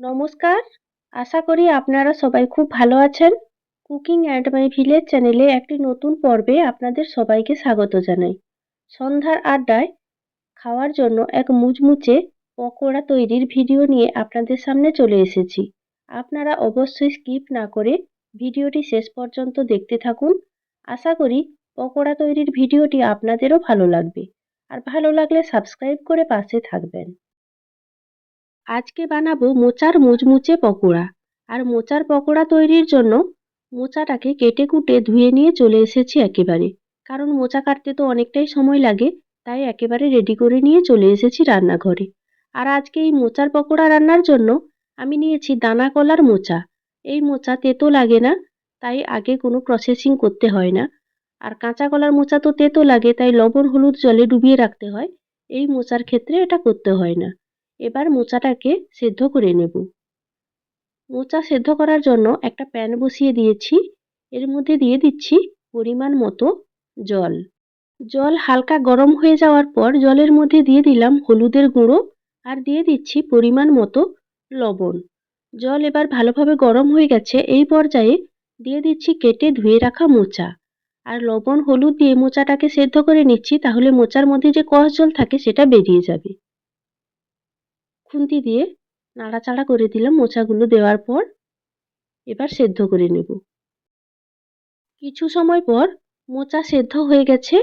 নমস্কার। আশা করি আপনারা সবাই খুব ভালো আছেন। কুকিং অ্যান্ড মাই ভিলেজ চ্যানেলে একটি নতুন পর্বে আপনাদের সবাইকে স্বাগত জানাই। সন্ধ্যার আড্ডায় খাওয়ার জন্য এক মুচমুচে পকোড়া তৈরির ভিডিও নিয়ে আপনাদের সামনে চলে এসেছি। আপনারা অবশ্যই স্কিপ না করে ভিডিওটি শেষ পর্যন্ত দেখতে থাকুন। আশা করি পকোড়া তৈরির ভিডিওটি আপনাদেরও ভালো লাগবে। আর ভালো লাগলে সাবস্ক্রাইব করে পাশে থাকবেন। আজকে বানাবো মোচার মুচমুচে পকোড়া। আর মোচার পকোড়া তৈরির জন্য মোচাটাকে কেটে কুটে ধুয়ে নিয়ে চলে এসেছি একেবারে। কারণ মোচা কাটতে তো অনেকটাই সময় লাগে, তাই একেবারে রেডি করে নিয়ে চলে এসেছি রান্নাঘরে। আর আজকে এই মোচার পকোড়া রান্নার জন্য আমি নিয়েছি দানা কলার মোচা। এই মোচা তেতো লাগে না, তাই আগে কোনো প্রসেসিং করতে হয় না। আর কাঁচা কলার মোচা তো তেতো লাগে, তাই লবণ হলুদ জলে ডুবিয়ে রাখতে হয়। এই মোচার ক্ষেত্রে এটা করতে হয় না। এবার মোচাটাকে সেদ্ধ করে নেব। মোচা সেদ্ধ করার জন্য একটা প্যান বসিয়ে দিয়েছি। এর মধ্যে দিয়ে দিচ্ছি পরিমাণ মতো জল। জল হালকা গরম হয়ে যাওয়ার পর জলের মধ্যে দিয়ে দিলাম হলুদের গুঁড়ো আর দিয়ে দিচ্ছি পরিমাণ মতো লবণ। জল এবার ভালোভাবে গরম হয়ে গেছে। এই পর্যায়ে দিয়ে দিচ্ছি কেটে ধুয়ে রাখা মোচা। আর লবণ হলুদ দিয়ে মোচাটাকে সেদ্ধ করে নিচ্ছি, তাহলে মোচার মধ্যে যে কষ জল থাকে সেটা বেরিয়ে যাবে। খুন্তি দিয়ে নাড়াচাড়া করে দিলাম মোচাগুলো দেওয়ার পর। এবার সেদ্ধ করে নেব। কিছু সময় পর মোচা সেদ্ধ হয়ে গেছে।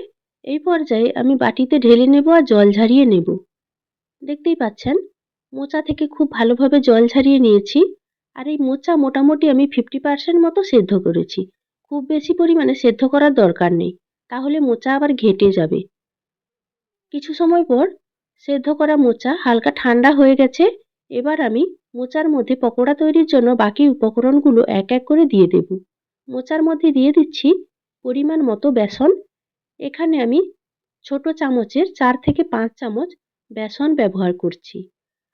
এই পর্যায়ে আমি বাটিতে ঢেলে নেব আর জল ঝারিয়ে নেব। দেখতেই পাচ্ছেন মোচা থেকে খুব ভালোভাবে জল ঝারিয়ে নিয়েছি। আর এই মোচা মোটামুটি আমি 50% মতো সেদ্ধ করেছি। খুব বেশি পরিমাণে সেদ্ধ করার দরকার নেই, তাহলে মোচা আবার ঘেঁটে যাবে। কিছু সময় পর সেদ্ধ করা মোচা হালকা ঠান্ডা হয়ে গেছে। এবার আমি মোচার মধ্যে পকোড়া তৈরির জন্য বাকি উপকরণগুলো এক এক করে দিয়ে দেব। মোচার মধ্যে দিয়ে দিচ্ছি পরিমাণ মতো বেসন। এখানে আমি ছোট চামচের 4 থেকে 5 চামচ বেসন ব্যবহার করছি।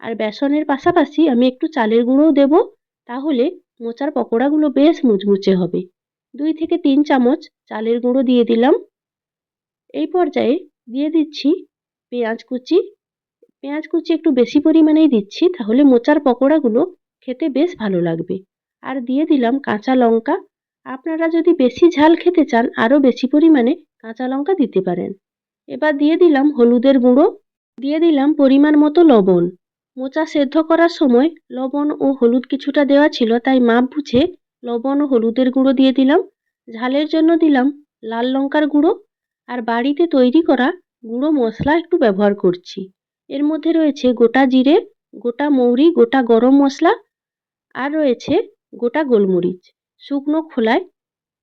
আর বেসনের পাশাপাশি আমি একটু চালের গুঁড়োও দেব, তাহলে মোচার পকোড়াগুলো বেশ মুচমুচে হবে। 2 থেকে 3 চামচ চালের গুঁড়ো দিয়ে দিলাম। এই পর্যায়ে দিয়ে দিচ্ছি পেঁয়াজ কুচি। পেঁয়াজ কুচি একটু বেশি পরিমাণেই দিচ্ছি, তাহলে মোচার পকোড়াগুলো খেতে বেশ ভালো লাগবে। আর দিয়ে দিলাম কাঁচা লঙ্কা। আপনারা যদি বেশি ঝাল খেতে চান আরও বেশি পরিমাণে কাঁচা লঙ্কা দিতে পারেন। এবার দিয়ে দিলাম হলুদের গুঁড়ো, দিয়ে দিলাম পরিমাণ মতো লবণ। মোচা সেদ্ধ করার সময় লবণ ও হলুদ কিছুটা দেওয়া ছিল, তাই মাপ বুঝে লবণ ও হলুদের গুঁড়ো দিয়ে দিলাম। ঝালের জন্য দিলাম লাল লঙ্কার গুঁড়ো। আর বাড়িতে তৈরি করা গুঁড়ো মশলা একটু ব্যবহার করছি। এর মধ্যে রয়েছে গোটা জিরে, গোটা মৌরি, গোটা গরম মশলা আর রয়েছে গোটা গোলমরিচ। শুকনো খোলায়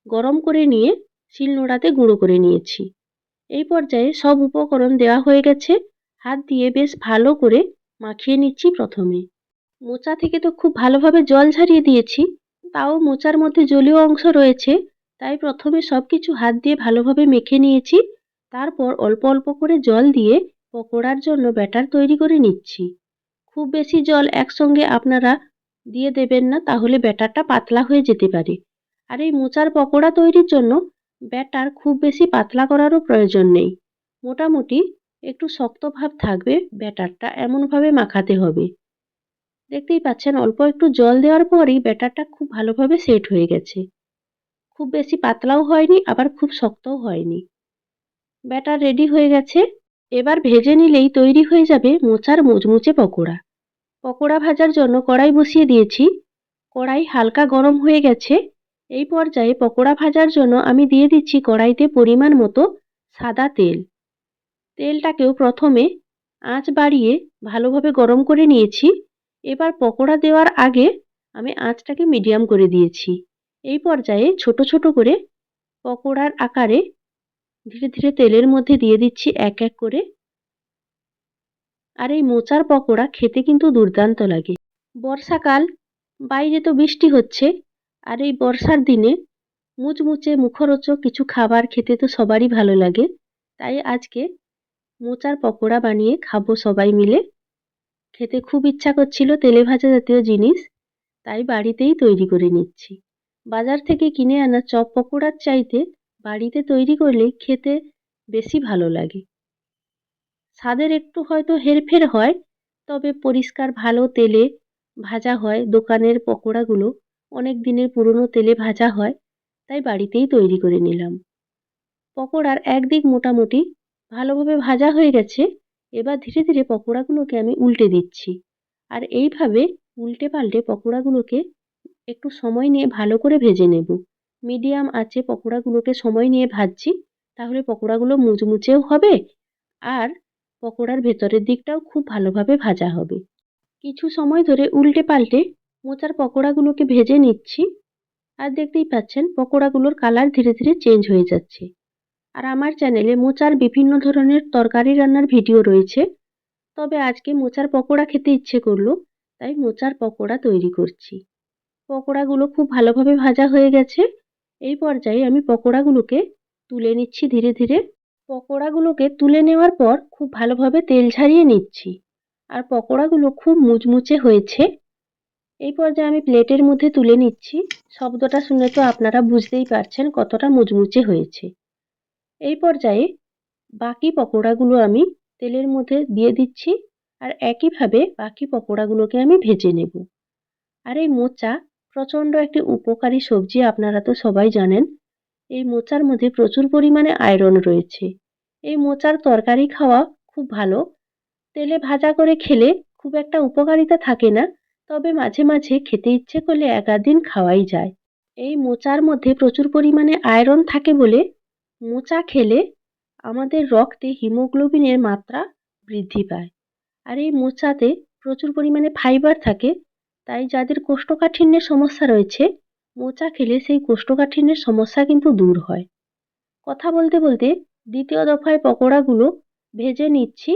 গরম করে নিয়ে শিলনোড়াতে গুঁড়ো করে নিয়েছি। এই পর্যায়ে সব উপকরণ দেওয়া হয়ে গেছে। হাত দিয়ে বেশ ভালো করে মাখিয়ে নিচ্ছি প্রথমে। মোচা থেকে তো খুব ভালোভাবে জল ঝরিয়ে দিয়েছি, তাও মোচার মধ্যে জলীয় অংশ রয়েছে, তাই প্রথমে সব কিছু হাত দিয়ে ভালোভাবে মেখে নিয়েছি। তারপর অল্প অল্প করে জল দিয়ে পকোড়ার জন্য ব্যাটার তৈরি করে নিচ্ছি। খুব বেশি জল একসঙ্গে আপনারা দিয়ে দেবেন না, তাহলে ব্যাটারটা পাতলা হয়ে যেতে পারে। আর এই মোচার পকোড়া তৈরির জন্য ব্যাটার খুব বেশি পাতলা করারও প্রয়োজন নেই। মোটামুটি একটু শক্ত ভাব থাকবে ব্যাটারটা, এমনভাবে মাখাতে হবে। দেখতেই পাচ্ছেন অল্প একটু জল দেওয়ার পরই ব্যাটারটা খুব ভালোভাবে সেট হয়ে গেছে। খুব বেশি পাতলাও হয়নি, আবার খুব শক্তও হয়নি। ব্যাটার রেডি হয়ে গেছে। এবার ভেজে নিলেই তৈরি হয়ে যাবে মোচার মুচমুচে পকোড়া। পকোড়া ভাজার জন্য কড়াই বসিয়ে দিয়েছি। কড়াই হালকা গরম হয়ে গেছে। এই পর্যায়ে পকোড়া ভাজার জন্য আমি দিয়ে দিচ্ছি কড়াইতে পরিমাণ মতো সাদা তেল। তেলটাকেও প্রথমে আঁচ বাড়িয়ে ভালোভাবে গরম করে নিয়েছি। এবার পকোড়া দেওয়ার আগে আমি আঁচটাকে মিডিয়াম করে দিয়েছি। এই পর্যায়ে ছোট ছোট করে পকোড়ার আকারে ধীরে ধীরে তেলের মধ্যে দিয়ে দিচ্ছি এক এক করে। আর এই মোচার পকোড়া খেতে কিন্তু দুর্দান্ত লাগে। বর্ষাকাল, বাইরে তো বৃষ্টি হচ্ছে, আর এই বর্ষার দিনে মুচমুচে মুখরোচক কিছু খাবার খেতে তো সবারই ভালো লাগে। তাই আজকে মোচার পকোড়া বানিয়ে খাবো সবাই মিলে। খেতে খুব ইচ্ছা করছিল তেলে ভাজা জাতীয় জিনিস, তাই বাড়িতেই তৈরি করে নিচ্ছি। বাজার থেকে কিনে আনা চপ পকোড়ার চাইতে বাড়িতে তৈরি করলে খেতে বেশি ভালো লাগে। স্বাদের একটু হয়তো হেরফের হয়, তবে পরিষ্কার ভালো তেলে ভাজা হয়, দোকানের পকোড়াগুলো অনেক দিনের পুরনো তেলে ভাজা হয়, তাই বাড়িতেই তৈরি করে নিলাম। পকোড়ার একদিক মোটামুটি ভালোভাবে ভাজা হয়ে গেছে। এবার ধীরে ধীরে পকোড়াগুলোকে আমি উল্টে দিচ্ছি। আর এইভাবে উল্টে পাল্টে পকোড়াগুলোকে একটু সময় নিয়ে ভালো করে ভেজে নেব। মিডিয়াম আঁচে পকোড়াগুলোকে সময় নিয়ে ভাজছি, তাহলে পকোড়াগুলো মুচমুচেও হবে আর পকোড়ার ভেতরের দিকটাও খুব ভালোভাবে ভাজা হবে। কিছু সময় ধরে উল্টে পাল্টে মোচার পকোড়াগুলোকে ভেজে নিচ্ছি। আর দেখতেই পাচ্ছেন পকোড়াগুলোর কালার ধীরে ধীরে চেঞ্জ হয়ে যাচ্ছে। আর আমার চ্যানেলে মোচার বিভিন্ন ধরনের তরকারি রান্নার ভিডিও রয়েছে, তবে আজকে মোচার পকোড়া খেতে ইচ্ছে করলো, তাই মোচার পকোড়া তৈরি করছি। পকোড়াগুলো খুব ভালোভাবে ভাজা হয়ে গেছে। এই পর্যায়ে আমি পকোড়াগুলোকে তুলে নিচ্ছি ধীরে ধীরে। পকোড়াগুলোকে তুলে নেওয়ার পর খুব ভালোভাবে তেল ঝারিয়ে নিচ্ছি। আর পকোড়াগুলো খুব মুচমুচে হয়েছে। এই পর্যায়ে আমি প্লেটের মধ্যে তুলে নিচ্ছি। শব্দটা শুনে তো আপনারা বুঝতেই পারছেন কতটা মুচমুচে হয়েছে। এই পর্যায়ে বাকি পকোড়াগুলো আমি তেলের মধ্যে দিয়ে দিচ্ছি আর একইভাবে বাকি পকোড়াগুলোকে আমি ভেজে নেব। আর এই মোচা প্রচণ্ড একটি উপকারী সবজি, আপনারা তো সবাই জানেন। এই মোচার মধ্যে প্রচুর পরিমাণে আয়রন রয়েছে। এই মোচার তরকারি খাওয়া খুব ভালো। তেলে ভাজা করে খেলে খুব একটা উপকারিতা থাকে না, তবে মাঝে মাঝে খেতে ইচ্ছে করলে এক আধ দিন খাওয়াই যায়। এই মোচার মধ্যে প্রচুর পরিমাণে আয়রন থাকে বলে মোচা খেলে আমাদের রক্তে হিমোগ্লোবিনের মাত্রা বৃদ্ধি পায়। আর এই মোচাতে প্রচুর পরিমাণে ফাইবার থাকে, তাই যাদের কোষ্ঠকাঠিন্যের সমস্যা রয়েছে মোচা খেলে সেই কোষ্ঠকাঠিন্যের সমস্যা কিন্তু দূর হয়। কথা বলতে বলতে দ্বিতীয় দফায় পকোড়াগুলো ভেজে নিচ্ছি।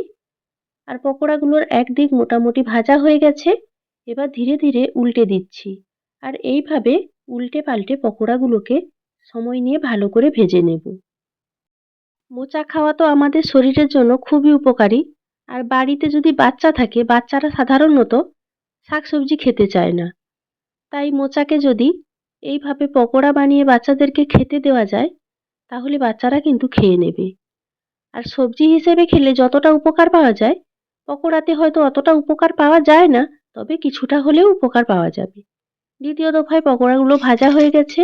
আর পকোড়াগুলোর একদিক মোটামুটি ভাজা হয়ে গেছে। এবার ধীরে ধীরে উল্টে দিচ্ছি। আর এইভাবে উল্টে পাল্টে পকোড়াগুলোকে সময় নিয়ে ভালো করে ভেজে নেব। মোচা খাওয়া তো আমাদের শরীরের জন্য খুবই উপকারী। আর বাড়িতে যদি বাচ্চা থাকে, বাচ্চারা সাধারণত শাকসবজি খেতে চায় না। তাই মোচাকে যদি এইভাবে পকোড়া বানিয়ে বাচ্চাদেরকে খেতে দেওয়া যায়, তাহলে বাচ্চারা কিন্তু খেয়ে নেবে। আর সবজি হিসেবে খেলে যতটা উপকার পাওয়া যায়, পকোড়াতে হয়তো অতটা উপকার পাওয়া যায় না, তবে কিছুটা হলেও উপকার পাওয়া যাবে। দ্বিতীয় দফায় পকোড়াগুলো ভাজা হয়ে গেছে,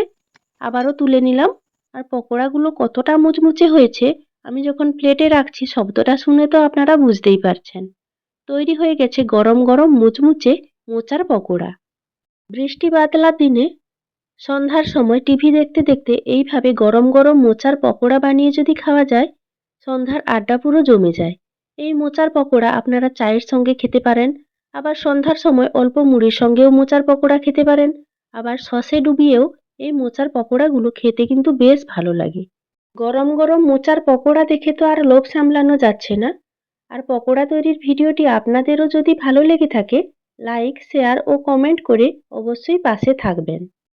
আবারও তুলে নিলাম। আর পকোড়াগুলো কতটা মুচমুচে হয়েছে, আমি যখন প্লেটে রাখছি শব্দটা শুনে তো আপনারা বুঝতেই পারছেন। তৈরি হয়ে গেছে গরম গরম মুচমুচে মোচার পকোড়া। বৃষ্টি বাদলার দিনে সন্ধ্যার সময় টিভি দেখতে দেখতে এইভাবে গরম গরম মোচার পকোড়া বানিয়ে যদি খাওয়া যায়, সন্ধ্যার আড্ডা পুরো জমে যায়। এই মোচার পকোড়া আপনারা চায়ের সঙ্গে খেতে পারেন, আবার সন্ধ্যার সময় অল্প মুড়ির সঙ্গেও মোচার পকোড়া খেতে পারেন, আবার সসে ডুবিয়েও এই মোচার পকোড়াগুলো খেতে কিন্তু বেশ ভালো লাগে। গরম গরম মোচার পকোড়া দেখে তো আর লোভ সামলানো যাচ্ছে না। আর পকোড়া তৈরির ভিডিওটি আপনাদেরও যদি ভালো লেগে থাকে, লাইক, শেয়ার ও কমেন্ট করে অবশ্যই পাশে থাকবেন।